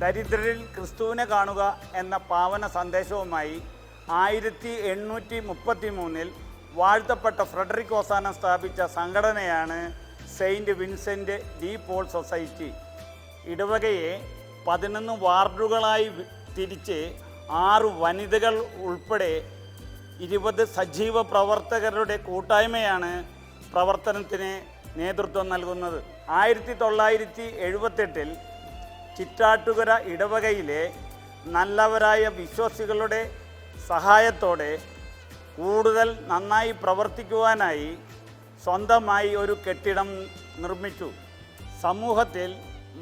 ദരിദ്രരിൽ ക്രിസ്തുവിനെ കാണുക എന്ന പാവന സന്ദേശവുമായി 1833 വാഴ്ത്തപ്പെട്ട ഫ്രെഡറിക് ഓസാന സ്ഥാപിച്ച സംഘടനയാണ് Saint Vincent de Paul society. ഇടവകയെ 11 വാർഡുകളായി തിരിച്ച് 6 വനിതകൾ ഉൾപ്പെടെ 20 സജീവ പ്രവർത്തകരുടെ കൂട്ടായ്മയാണ് പ്രവർത്തനത്തിന് നേതൃത്വം നൽകുന്നത്. 1978 ചിറ്റാറ്റുകര ഇടവകയിലെ നല്ലവരായ വിശ്വാസികളുടെ സഹായത്തോടെ കൂടുതൽ നന്നായി പ്രവർത്തിക്കുവാനായി സ്വന്തമായി ഒരു കെട്ടിടം നിർമ്മിച്ചു. സമൂഹത്തിൽ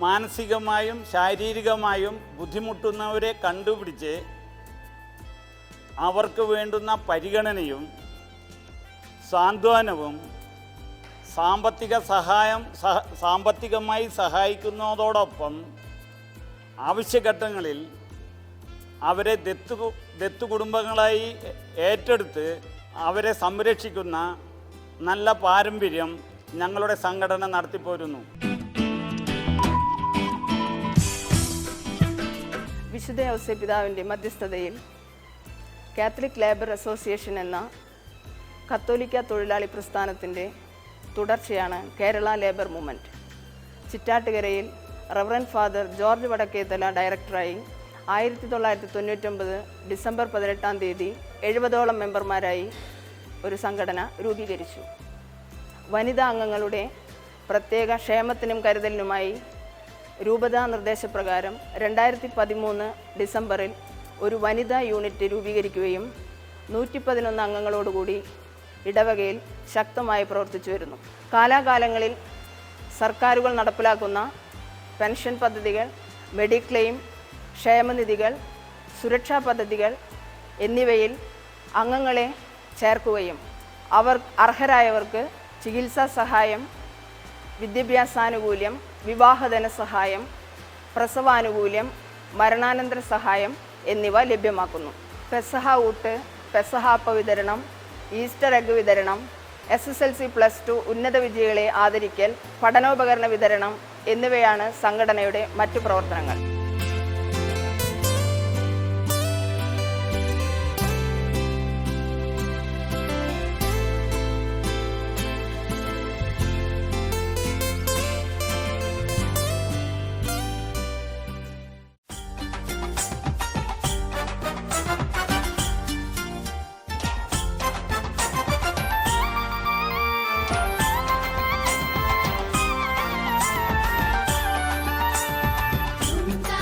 മാനസികമായും ശാരീരികമായും ബുദ്ധിമുട്ടുന്നവരെ കണ്ടുപിടിച്ച് അവർക്ക് വേണ്ടുന്ന പരിഗണനയും സാന്ത്വനവും സാമ്പത്തികമായി സഹായിക്കുന്നതോടൊപ്പം ആവശ്യഘട്ടങ്ങളിൽ അവരെ ദത്തു കുടുംബങ്ങളായി ഏറ്റെടുത്ത് അവരെ സംരക്ഷിക്കുന്ന നല്ല പാരമ്പര്യം ഞങ്ങളുടെ സംഘടന നടത്തിപ്പോരുന്നു. വിശുദ്ധ ഔസേപ്പ് പിതാവിൻ്റെ മധ്യസ്ഥതയിൽ കാത്തലിക് ലേബർ അസോസിയേഷൻ എന്ന കത്തോലിക്ക തൊഴിലാളി പ്രസ്ഥാനത്തിൻ്റെ തുടർച്ചയാണ് കേരള ലേബർ മൂവ്മെൻറ്റ്. ചിറ്റാറ്റുകരയിൽ റവറൻഡ് ഫാദർ ജോർജ് വടക്കേത്തല ഡയറക്ടറായി 1999 ഡിസംബർ 18 70ഓളം മെമ്പർമാരായി ഒരു സംഘടന രൂപീകരിച്ചു. വനിതാ അംഗങ്ങളുടെ പ്രത്യേക ക്ഷേമത്തിനും കരുതലിനുമായി രൂപതാ നിർദ്ദേശപ്രകാരം 2013 ഡിസംബറിൽ ഒരു വനിതാ യൂണിറ്റ് രൂപീകരിക്കുകയും 111 അംഗങ്ങളോടുകൂടി ഇടവകയിൽ ശക്തമായി പ്രവർത്തിച്ചു വരുന്നു. കാലാകാലങ്ങളിൽ സർക്കാരുകൾ നടപ്പിലാക്കുന്ന പെൻഷൻ പദ്ധതികൾ, മെഡിക്ലെയിം, ക്ഷേമനിധികൾ, സുരക്ഷാ പദ്ധതികൾ എന്നിവയിൽ അംഗങ്ങളെ ചേർക്കുകയും അവർ അർഹരായവർക്ക് ചികിത്സാ സഹായം, വിദ്യാഭ്യാസാനുകൂല്യം, വിവാഹധന സഹായം, പ്രസവാനുകൂല്യം, മരണാനന്തര സഹായം എന്നിവ ലഭ്യമാക്കുന്നു. പെസഹ ഊട്ട്, പെസഹ അപ്പ വിതരണം, ഈസ്റ്റർ എഗ് വിതരണം, SSLC+2 ഉന്നത വിജയികളെ ആദരിക്കൽ, പഠനോപകരണ വിതരണം എന്നിവയാണ് സംഘടനയുടെ മറ്റു പ്രവർത്തനങ്ങൾ. Nunca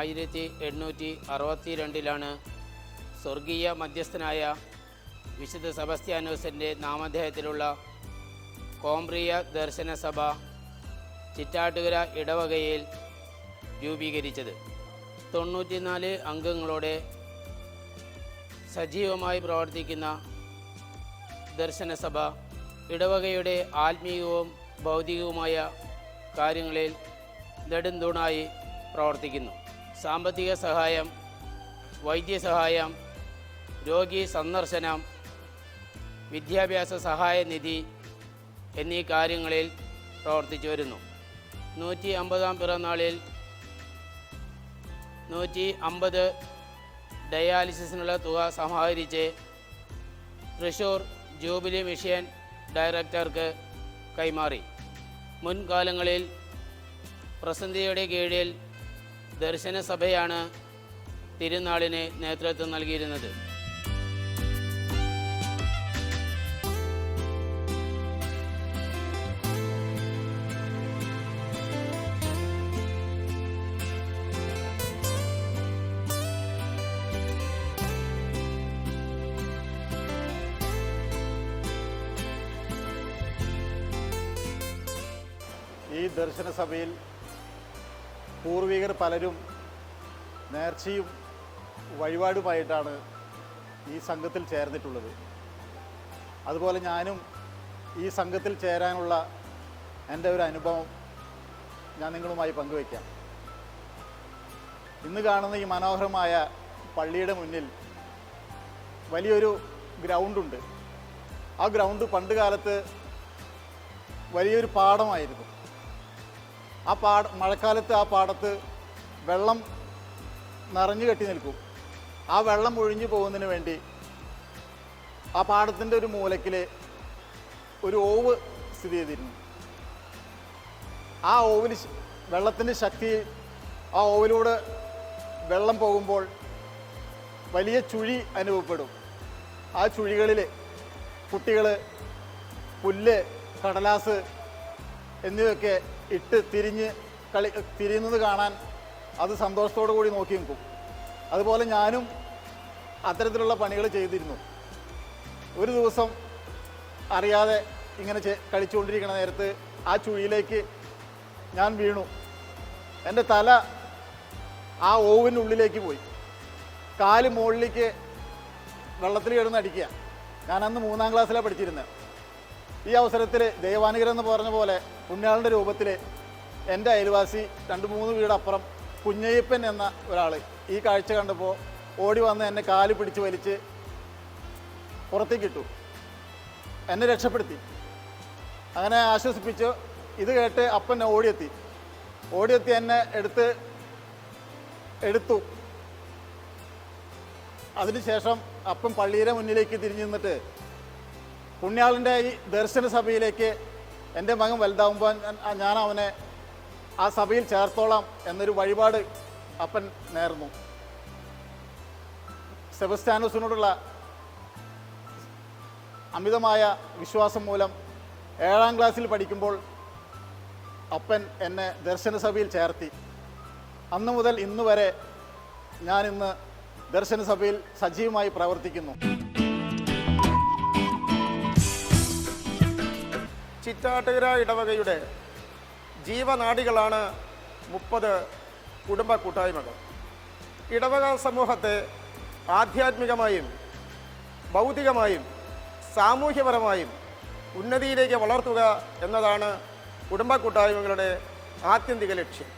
1862 സ്വർഗീയ മധ്യസ്ഥനായ വിശുദ്ധ സെബസ്ത്യാനോസിൻ്റെ നാമധേയത്തിലുള്ള കോംബ്രിയ ദർശന സഭ ചിറ്റാട്ടുകര ഇടവകയിൽ രൂപീകരിച്ചത്. 94 അംഗങ്ങളോടെ സജീവമായി പ്രവർത്തിക്കുന്ന ദർശനസഭ ഇടവകയുടെ ആത്മീയവും ഭൗതികവുമായ കാര്യങ്ങളിൽ നെടുന്തൂണായി പ്രവർത്തിക്കുന്നു. സാമ്പത്തിക സഹായം, വൈദ്യസഹായം, രോഗി സന്ദർശനം, വിദ്യാഭ്യാസ സഹായ നിധി എന്നീ കാര്യങ്ങളിൽ പ്രവർത്തിച്ചു വരുന്നു. 150-ാം പിറന്നാളിൽ 150 ഡയാലിസിസിനുള്ള തുക സമാഹരിച്ച് തൃശ്ശൂർ ജൂബിലി മിഷൻ ഡയറക്ടർക്ക് കൈമാറി. മുൻകാലങ്ങളിൽ പ്രസന്ധിയുടെ കീഴിൽ ദർശനസഭയാണ് തിരുനാളിന് നേതൃത്വം നൽകിയിരുന്നത്. ഈ ദർശനസഭയിൽ പൂർവികർ പലരും നേർച്ചയും വഴിപാടുമായിട്ടാണ് ഈ സംഘത്തിൽ ചേർന്നിട്ടുള്ളത്. അതുപോലെ ഞാനും ഈ സംഘത്തിൽ ചേരാനുള്ള എൻ്റെ ഒരു അനുഭവം ഞാൻ നിങ്ങളുമായി പങ്കുവയ്ക്കാം. ഇന്ന് കാണുന്ന ഈ മനോഹരമായ പള്ളിയുടെ മുന്നിൽ വലിയൊരു ഗ്രൗണ്ടുണ്ട്. ആ ഗ്രൗണ്ട് പണ്ട് കാലത്ത് വലിയൊരു പാടമായിരുന്നു. മഴക്കാലത്ത് ആ പാടത്ത് വെള്ളം നിറഞ്ഞു കെട്ടി നിൽക്കും. ആ വെള്ളം ഒഴിഞ്ഞു പോകുന്നതിന് വേണ്ടി ആ പാടത്തിൻ്റെ ഒരു മൂലയ്ക്കിൽ ഒരു ഓവ് സ്ഥിതി ചെയ്തിരുന്നു. ആ ഓവിൽ വെള്ളത്തിൻ്റെ ശക്തി, ആ ഓവിലൂടെ വെള്ളം പോകുമ്പോൾ വലിയ ചുഴി അനുഭവപ്പെടും. ആ ചുഴികളിൽ കുട്ടികൾ പുല്ല്, കടലാസ് എന്നിവയൊക്കെ ഇട്ട് തിരിയുന്നത് കാണാൻ അത് സന്തോഷത്തോടു കൂടി നോക്കി നിൽക്കും. അതുപോലെ ഞാനും അത്തരത്തിലുള്ള പണികൾ ചെയ്തിരുന്നു. ഒരു ദിവസം അറിയാതെ ഇങ്ങനെ കളിച്ചുകൊണ്ടിരിക്കുന്ന നേരത്ത് ആ ചുഴിയിലേക്ക് ഞാൻ വീണു. എൻ്റെ തല ആ ഓവിനുള്ളിലേക്ക് പോയി. കാല് മുകളിലേക്ക് വെള്ളത്തിൽ കിടന്ന് അടിക്കുക. ഞാനന്ന് 3-ാം ക്ലാസ്സിലാണ് പഠിച്ചിരുന്നത്. ഈ അവസരത്തിൽ ദൈവാനുഗ്രഹം എന്ന് പറഞ്ഞ പോലെ പുണ്യാളൻ്റെ രൂപത്തിൽ എൻ്റെ അയൽവാസി 2-3 വീടപ്പുറം കുഞ്ഞയ്യപ്പൻ എന്ന ഒരാൾ ഈ കാഴ്ച കണ്ടപ്പോൾ ഓടി വന്ന് എന്നെ കാല് പിടിച്ച് വലിച്ച് പുറത്തേക്കിട്ടു. എന്നെ രക്ഷപ്പെടുത്തി. അങ്ങനെ ആശ്വസിപ്പിച്ചു. ഇത് കേട്ട് അപ്പൻ ഓടിയെത്തി എന്നെ എടുത്തു. അതിനുശേഷം അപ്പം പള്ളിയുടെ മുന്നിലേക്ക് തിരിഞ്ഞു നിന്നിട്ട് പുണ്യാളൻ്റെ ഈ ദർശന സഭയിലേക്ക് എൻ്റെ മകൻ വലുതാവുമ്പോൾ ഞാൻ അവനെ ആ സഭയിൽ ചേർത്തോളാം എന്നൊരു വഴിപാട് അപ്പൻ നേർന്നു. സെബസ്ത്യാനോസിനോടുള്ള അമിതമായ വിശ്വാസം മൂലം 7-ാം ക്ലാസ്സിൽ പഠിക്കുമ്പോൾ അപ്പൻ എന്നെ ദർശന സഭയിൽ ചേർത്തി. അന്നു മുതൽ ഇന്ന് വരെ ഞാനിന്ന് ദർശന സഭയിൽ സജീവമായി പ്രവർത്തിക്കുന്നു. ചിറ്റാട്ടുകര ഇടവകയുടെ ജീവനാഡികളാണ് 30 കുടുംബ കൂട്ടായ്മകൾ. ഇടവക സമൂഹത്തെ ആധ്യാത്മികമായും ഭൗതികമായും സാമൂഹ്യപരമായും ഉന്നതിയിലേക്ക് വളർത്തുക എന്നതാണ് കുടുംബ കൂട്ടായ്മകളുടെ ആത്യന്തിക ലക്ഷ്യം.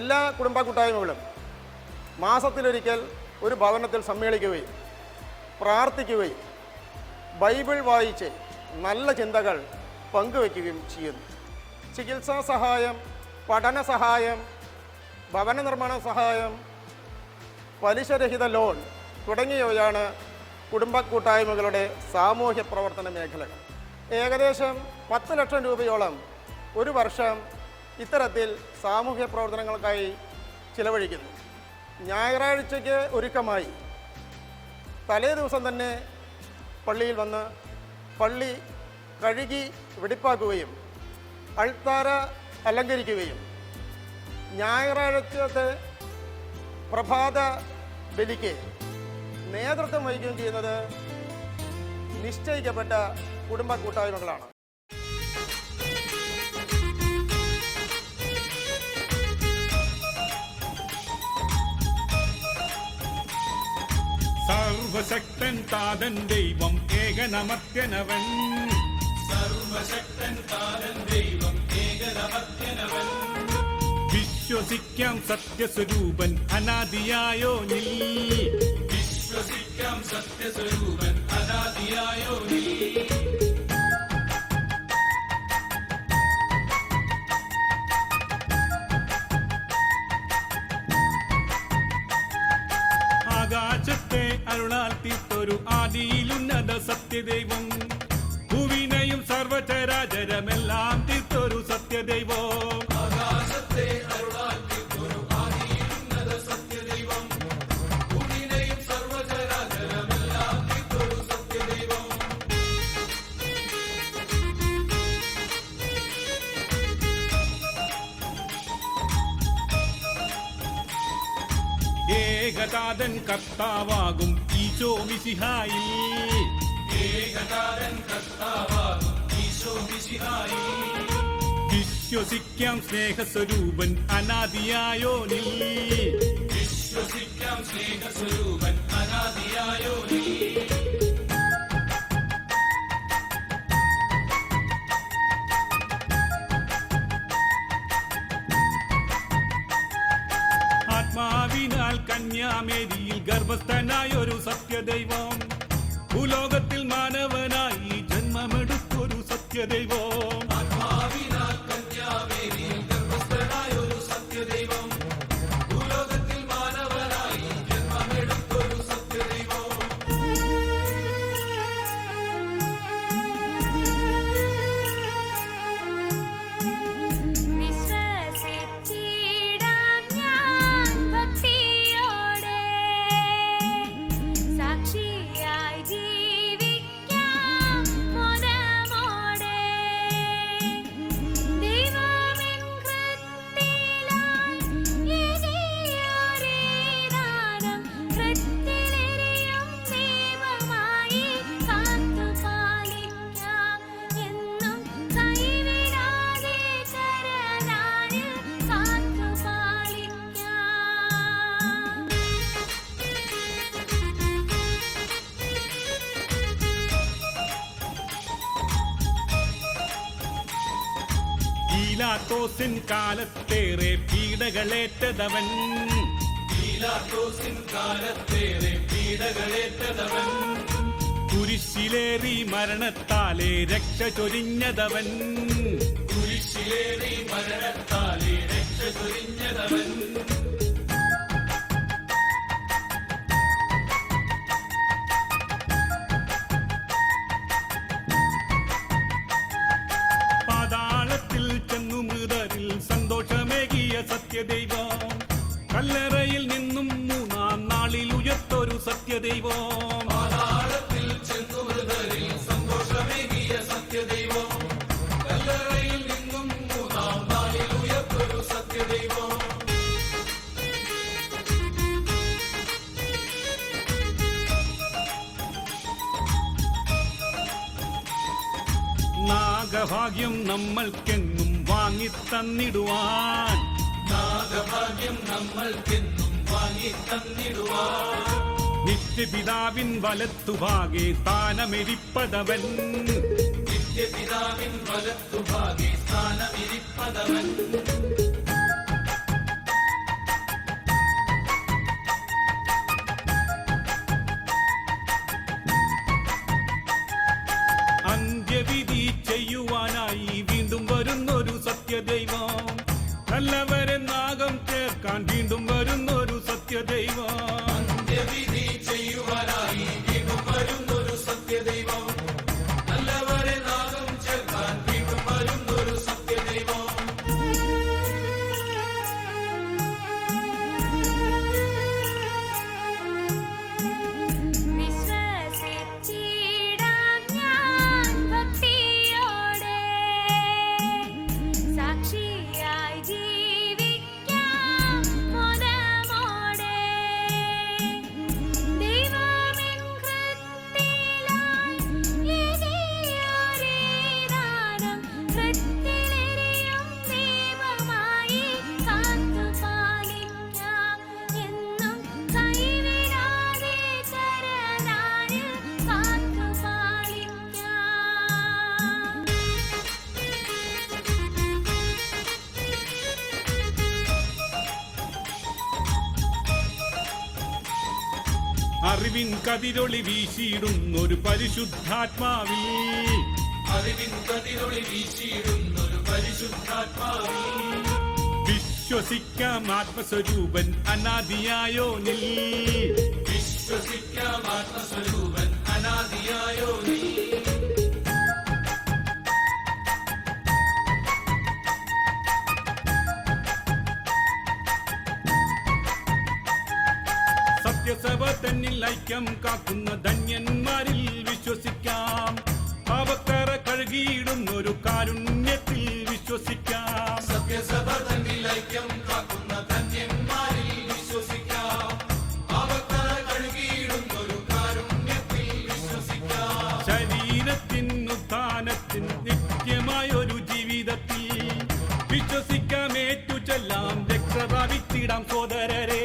എല്ലാ കുടുംബ കൂട്ടായ്മകളും മാസത്തിലൊരിക്കൽ ഒരു ഭവനത്തിൽ സമ്മേളിക്കുകയും പ്രാർത്ഥിക്കുകയും ബൈബിൾ വായിച്ച് നല്ല ചിന്തകൾ പങ്കുവയ്ക്കുകയും ചെയ്യുന്നു. ചികിത്സാ സഹായം, പഠന സഹായം, ഭവന നിർമ്മാണ സഹായം, പലിശരഹിത ലോൺ തുടങ്ങിയവയാണ് കുടുംബ കൂട്ടായ്മകളുടെ സാമൂഹ്യ പ്രവർത്തന മേഖലകൾ. ഏകദേശം 10 ലക്ഷം രൂപയോളം ഒരു വർഷം ഇത്തരത്തിൽ സാമൂഹ്യ പ്രവർത്തനങ്ങൾക്കായി ചിലവഴിക്കുന്നു. ഞായറാഴ്ചയ്ക്ക് ഒരുക്കമായി തലേ ദിവസം തന്നെ പള്ളിയിൽ വന്ന് പള്ളി കഴുകി വെടിപ്പാക്കുകയും അൾത്താര അലങ്കരിക്കുകയും ഞായറാഴ്ചത്തെ പ്രഭാത ബലിക്ക് നേതൃത്വം വഹിക്കുകയും ചെയ്യുന്നത് നിശ്ചയിക്കപ്പെട്ട കുടുംബ കൂട്ടായ്മകളാണ്. സർവശക്തൻ താതൻ ദൈവം ഏകനമത്യനവൻ. സർവശക്തൻ താതൻ ദൈവം ഏകനമത്യനവൻ. വിശ്വസിക്കാം സത്യസ്വരൂപൻ അനാദിയായോനിൽ. വിശ്വസിക്കാം സത്യസ്വരൂപൻ അനാദിയായോനിൽ. ആകാശത്തെ അരുളാൽ തീർത്തൊരു ആദിയിലുന്നത സത്യദൈവം. ഭൂവിനെയും സർവചരാചരമെല്ലാം തീർത്തൊരു സത്യദൈവം. ആകാശത്തെ അരുളാൽ തീർത്തൊരു ആദിയിലുന്നത സത്യദൈവം. ഭൂവിനെയും സർവചരാചരമെല്ലാം തീർത്തൊരു സത്യദൈവം. ഏകതാതൻ കർത്താവാകും ഈശോ മിശിഹായിൽ. ഏകതാതൻ കർത്താവാകും ഈശോ മിശിഹായിൽ. വിശ്വസിക്കാം സ്നേഹസ്വരൂപൻ അനാദിയായോനിൽ. വിശ്വസിക്കാം സ്നേഹസ്വരൂപൻ അനാദിയായോനിൽ. ആത്മാവിനാൽ കന്യാമേരിയിൽ ഗർഭസ്ഥനായൊരു സത്യദൈവം. ഭൂലോകത്തിൽ മാനവനായി ജന്മമെടുത്തൊരു സത്യദൈവം. ആത്മാവിനാൽ കന്യാമേരിയിൽ ഗർഭസ്ഥനായൊരു സത്യദൈവം. ഭൂലോകത്തിൽ മാനവനായി ജന്മമെടുത്തൊരു സത്യദൈവം. പീലാത്തോസിൻ കാലത്തേറെ പീഡകളേറ്റതവൻ. പീലാത്തോസിൻ കാലത്തേറെ പീഡകളേറ്റതവൻ. കുരിശിലേറി മരണത്താലെ രക്ഷ ചൊരിഞ്ഞതവൻ. കുരിശിലേറി മരണത്താലെ രക്ഷ ചൊരിഞ്ഞതവൻ. സന്തോഷമേകിയ സത്യദൈവം. കല്ലറയിൽ നിന്നും മൂന്നാം നാളിൽ ഉയർത്തൊരു സത്യദൈവം. പാതാളത്തിൽ ചെന്നു മൃതരിൽ സന്തോഷമേകിയ സത്യദൈവം. കല്ലറയിൽ നിന്നും മൂന്നാം നാളിൽ ഉയർത്തൊരു സത്യദൈവം. നാഗഭാഗ്യം നമ്മൾക്കെന്നും വാങ്ങിത്തന്നിടുവാൻ. നാഗഭാഗ്യം നമ്മൾക്കെന്നും വാങ്ങിത്തന്നിടുവാൻ. നിത്യപിതാവിൻ വലത്തുഭാഗെ സ്ഥാനമെരിപ്പതവൻ. നിത്യപിതാവിൻ വലത്തുഭാഗെ സ്ഥാനമെരിപ്പതവൻ. അന്ത്യവിധി ചെയ്യുവാനായി വീണ്ടും വരുന്നൊരു സത്യദൈവം. നല്ലവരെ നാഗം ചേർക്കാൻ വീണ്ടും വരുന്നൊരു സത്യദൈവം. അന്ത്യവിധി ചെയ്യുവാനായി വീണ്ടും വരുന്നൊരു സത്യദൈവം. നല്ലവരെ നാഗം ചേർക്കാൻ വീണ്ടും വരുന്നൊരു സത്യദൈവം. അറിവിൻ കതിരൊളി വീശിയിടുന്നൊരു പരിശുദ്ധാത്മാവിൽ, അറിവിൻ കതിരൊളി വീശിയിടുന്നൊരു പരിശുദ്ധാത്മാവിൽ വിശ്വസിക്കാം ആത്മസ്വരൂപൻ അനാദിയായോനിൽ, വിശ്വസിക്കാം ആത്മസ്വരൂപൻ അനാദിയായോനിൽ. സത്യസഭ തന്നിൽ ഐക്യം കാക്കുന്ന ധന്യന്മാരിൽ വിശ്വസിക്കാം, പാപക്കറ കഴുകിയിടുന്നൊരു കാരുണ്യത്തിൽ വിശ്വസിക്കാം. സത്യസഭ തന്നിൽ ഐക്യം കാക്കുന്ന ധന്യന്മാരിൽ വിശ്വസിക്കാം, പാപക്കറ കഴുകിയിടുന്നൊരു കാരുണ്യത്തിൽ വിശ്വസിക്കാം. ശരീരത്തിൻ ഉത്ഥാനത്തിൻ നിത്യമായൊരു ജീവിതത്തിൽ വിശ്വസിക്കാം, ഏറ്റു ചൊല്ലാം, രക്ഷ പ്രാപിച്ചിടാം സോദരരെ.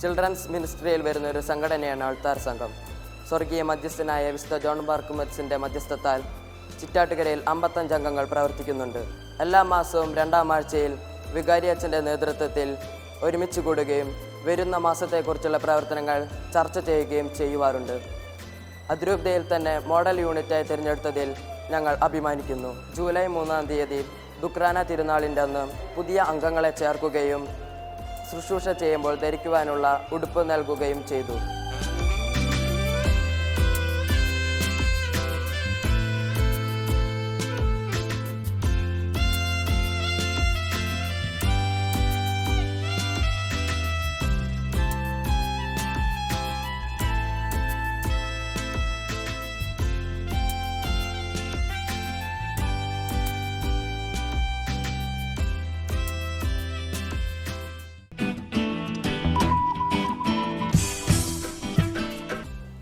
ചിൽഡ്രൻസ് മിനിസ്ട്രിയിൽ വരുന്ന ഒരു സംഘടനയാണ് അൾത്താർ സംഘം. സ്വർഗീയ മധ്യസ്ഥനായ വിശുദ്ധ ജോൺ ബാർക്കുമറ്റ്സിൻ്റെ മധ്യസ്ഥത്താൽ ചിറ്റാട്ടുകരയിൽ 55 അംഗങ്ങൾ പ്രവർത്തിക്കുന്നുണ്ട്. എല്ലാ മാസവും 2-ാം ആഴ്ചയിൽ വികാരി അച്ഛൻ്റെ നേതൃത്വത്തിൽ ഒരുമിച്ച് കൂടുകയും വരുന്ന മാസത്തെക്കുറിച്ചുള്ള പ്രവർത്തനങ്ങൾ ചർച്ച ചെയ്യുകയും ചെയ്യുവാറുണ്ട്. അതിരൂപതയിൽ തന്നെ മോഡൽ യൂണിറ്റായി തിരഞ്ഞെടുത്തതിൽ ഞങ്ങൾ അഭിമാനിക്കുന്നു. ജൂലൈ 3-ാം തീയതി ദുക്രാന തിരുനാളിൻ്റെ അന്ന് പുതിയ അംഗങ്ങളെ ചേർക്കുകയും ശുശ്രൂഷ ചെയ്യുമ്പോൾ ധരിക്കുവാനുള്ള ഉടുപ്പ് നൽകുകയും ചെയ്തു.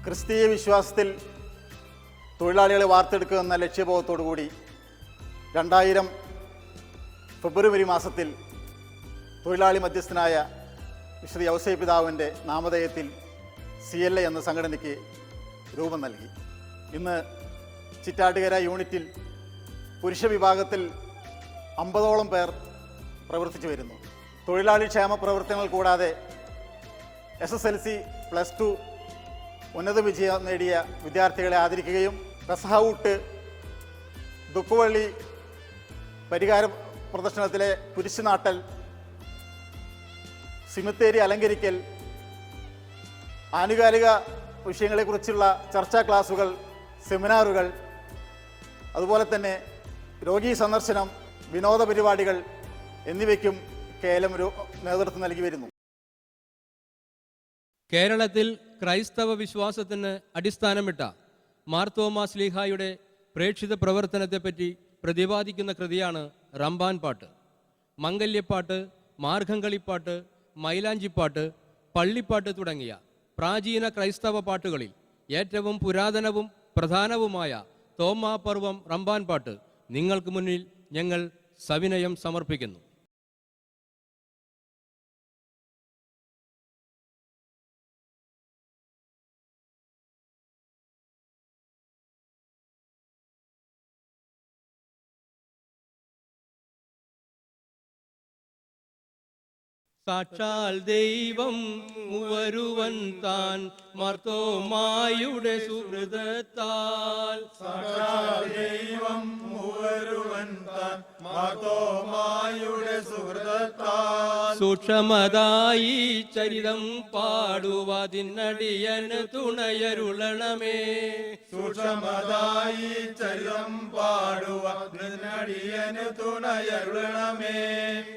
ക്രിസ്തീയ വിശ്വാസത്തിൽ തൊഴിലാളികളെ വാർത്തെടുക്കുക എന്ന ലക്ഷ്യബോധത്തോടു കൂടി 2000 ഫെബ്രുവരി മാസത്തിൽ തൊഴിലാളി മധ്യസ്ഥനായ വിശുദ്ധ യൗസേ പിതാവിൻ്റെ നാമധേയത്തിൽ CLA എന്ന സംഘടനയ്ക്ക് രൂപം നൽകി. ഇന്ന് ചിറ്റാട്ടുകര യൂണിറ്റിൽ പുരുഷ വിഭാഗത്തിൽ 50ഓളം പേർ പ്രവർത്തിച്ചു വരുന്നു. തൊഴിലാളി ക്ഷേമ പ്രവർത്തനങ്ങൾ കൂടാതെ SSLC +2 ഉന്നത വിജയം നേടിയ വിദ്യാർത്ഥികളെ ആദരിക്കുകയും പെസഹ-ഊട്ട്, ദുഃഖവള്ളി പരിഹാര പ്രദർശനത്തിലെ കുരിശുനാട്ടൽ, സിമിത്തേരി അലങ്കരിക്കൽ, ആനുകാലിക വിഷയങ്ങളെക്കുറിച്ചുള്ള ചർച്ചാ ക്ലാസുകൾ, സെമിനാറുകൾ, അതുപോലെ തന്നെ രോഗീ സന്ദർശനം, വിനോദ പരിപാടികൾ എന്നിവയ്ക്കും KLM നേതൃത്വം നൽകി വരുന്നു. കേരളത്തിൽ ക്രൈസ്തവ വിശ്വാസത്തിന് അടിസ്ഥാനമിട്ട മാർത്തോമാ ശ്ലീഹായുടെ പ്രേക്ഷിത പ്രവർത്തനത്തെപ്പറ്റി പ്രതിപാദിക്കുന്ന കൃതിയാണ് റമ്പാൻ പാട്ട്. മംഗല്യപ്പാട്ട്, മാർഗംകളിപ്പാട്ട്, മൈലാഞ്ചിപ്പാട്ട്, പള്ളിപ്പാട്ട് തുടങ്ങിയ പ്രാചീന ക്രൈസ്തവ പാട്ടുകളിൽ ഏറ്റവും പുരാതനവും പ്രധാനവുമായ തോമാപർവം റമ്പാൻ പാട്ട് നിങ്ങൾക്ക് മുന്നിൽ ഞങ്ങൾ സവിനയം സമർപ്പിക്കുന്നു. സാക്ഷാൽ ദൈവം വരുവൻ താൻ മാർത്തോമായുടെ സുഹൃതത്താൽ സൂക്ഷ്മതായി ചരിതം പാടുവതിനടിയന് തുണയരുളണമേ. സൂക്ഷ്മതായി ചരിതം പാടുവതിനടിയന് തുണയരുളണമേ.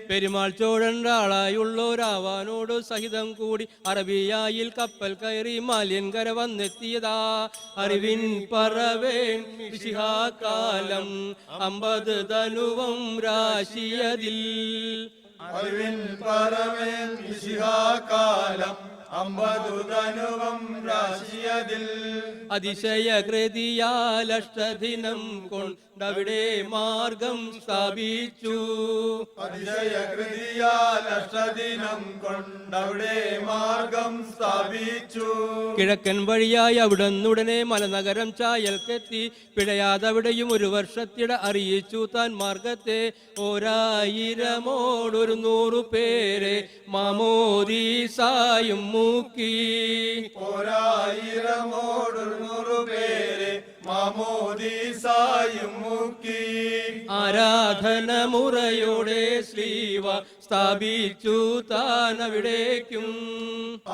പെരുമാൾ ചോഴണ്ടാളായുള്ളോരാവാനോട് സഹിതം കൂടി അറബിയായിൽ കപ്പൽ കയറി മാല്യൻകര വന്നെത്തിയതാ. അറിവിൻ പറവേൻ കാലം 50 ധനുവം രാശിയതിൽ. അറിവിൻ പറവേൻ കാലം 50 ധനുവം രാശിയതിൽ. അതിശയകൃതിയാൽ അഷ്ടദിനം കൊണ്ടവിടെ മാർഗം സ്ഥാപിച്ചു. അതിശയകൃതിയാൽ അഷ്ടദിനം കൊണ്ടവിടെ മാർഗം സ്ഥാപിച്ചു. കിഴക്കൻ വഴിയായി അവിടുന്നുടനെ മലനഗരം ചായൽക്കെത്തി. പിഴയാതവിടെയും 1 വർഷത്തിട അറിയിച്ചു താൻ മാർഗത്തെ. 1000 പേരെ മാമോദീസായും മൂക്കി. 1000 പേരെ മാമോദീസായും മുക്കി. ആരാധന മുറയോടെ ശ്ലീവ സ്ഥാപിച്ചു താൻ അവിടേക്കും.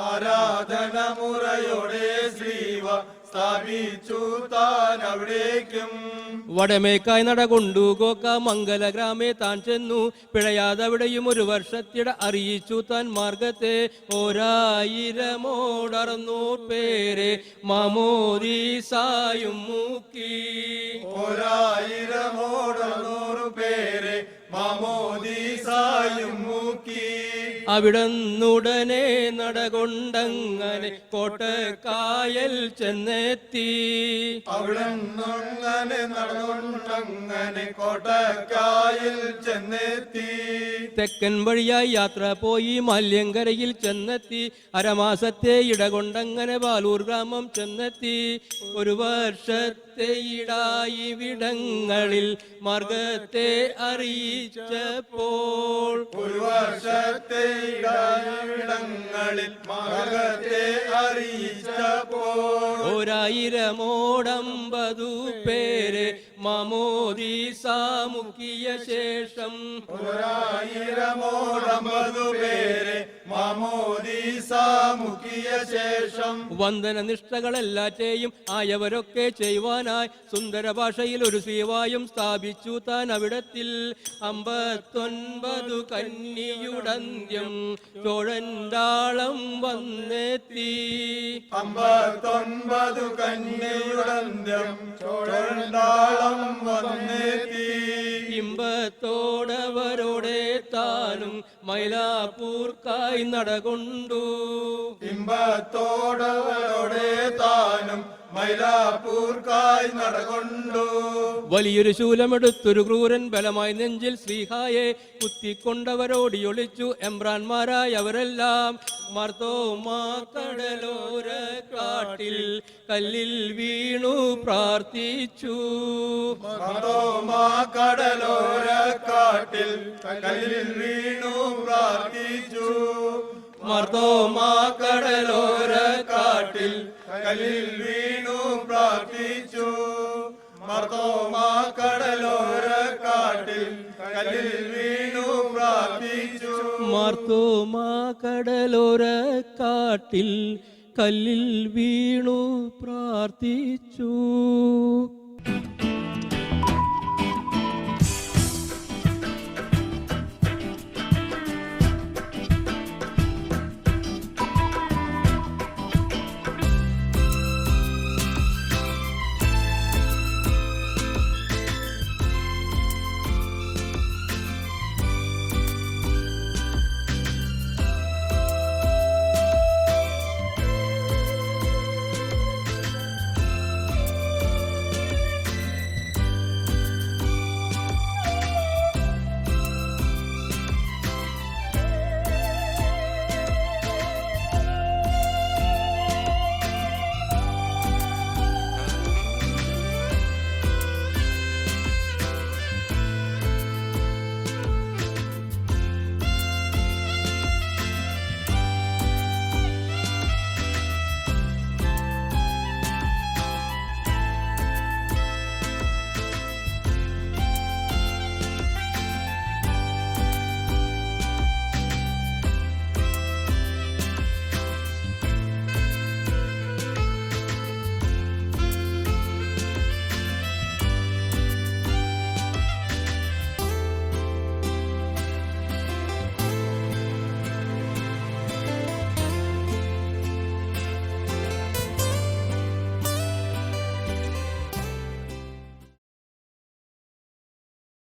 ആരാധന മുറയോടെ ശ്രീവ സ്ഥാപിച്ചു താൻ അവിടേക്കും. വടമേക്കായി നടകൊണ്ടു ഗോക്ക മംഗലഗ്രാമേ താൻ ചെന്നു. പിഴയാതവിടെയും 1 വർഷത്തിട അറിയിച്ചു താൻ മാർഗത്തെ. 1000 പേരെ മാമോദീസായും മൂക്കി. 1000 പേരെ മാമോദീസായും മൂക്കി. അവിടന്നുടനെ നടകൊണ്ടങ്ങനെ കോട്ടക്കായൽ ചെന്നെത്തി. അവിടന്നങ്ങനെ നടന്നുണ്ടങ്ങനെ കോട്ടക്കായൽ ചെന്നെത്തി. തെക്കൻ വഴിയായി യാത്ര പോയി മാല്യങ്കരയിൽ ചെന്നെത്തി. അരമാസത്തെ ഇടകൊണ്ടങ്ങനെ ബാലൂർ ഗ്രാമം ചെന്നെത്തി. 1 വർഷത്തെ ഇടായി വിടങ്ങളിൽ മാർഗത്തെ അറിയിച്ചപ്പോൾ. 1 വർഷത്തെ ഇടങ്ങളിൽ മാർഗത്തെ അറിയിച്ചപ്പോൾ. 1050 പേരെ മാമോദീസ മുക്കിയ ശേഷം. 1050 പേരെ മാമോദീസ മുക്കിയ ശേഷം. വന്ദന നിഷ്ഠകളെല്ലാറ്റെയും ആയവരൊക്കെ ചെയ്യുവാനായി സുന്ദര ഭാഷയിൽ ഒരു ശ്രീവായും സ്ഥാപിച്ചു താൻ അവിടത്തിൽ. 59 കന്നിയുടന്ത്യം ചോഴൻതാളം വന്നെത്തി. 59 കന്യയുടന്ത്യം ചോഴൻതാളം വന്നെത്തി. ഇമ്പത്തോടവരോടെ താനും മൈലാപ്പൂർക്കായി നടകൊണ്ടു. ഇമ്പത്തോടവരോടെ താനും മൈലാപ്പൂർക്കായി നടകൊണ്ടു. വലിയൊരു ശൂലമെടുത്തൊരു ക്രൂരൻ ബലമായി നെഞ്ചിൽ ശ്രീഹായെ കുത്തിക്കൊണ്ടവരോടി ഒളിച്ചു. എംബ്രാൻമാരായ അവരെല്ലാം മാർത്തോമാ കടലോര കാട്ടിൽ കല്ലിൽ വീണു പ്രാർത്ഥിച്ചു. മാർത്തോമാ കടലോര കാട്ടിൽ കല്ലിൽ വീണു പ്രാർത്ഥിച്ചു. മാർത്തോമാ കടലോര കാട്ടിൽ കല്ലിൽ വീണു പ്രാർത്ഥിച്ചു. മാർത്തോമാ കടലോര കാട്ടിൽ കല്ലിൽ വീണു പ്രാർത്ഥിച്ചു. മാർത്തോമാ കടലോര കാട്ടിൽ കല്ലിൽ വീണു പ്രാർത്ഥിച്ചു.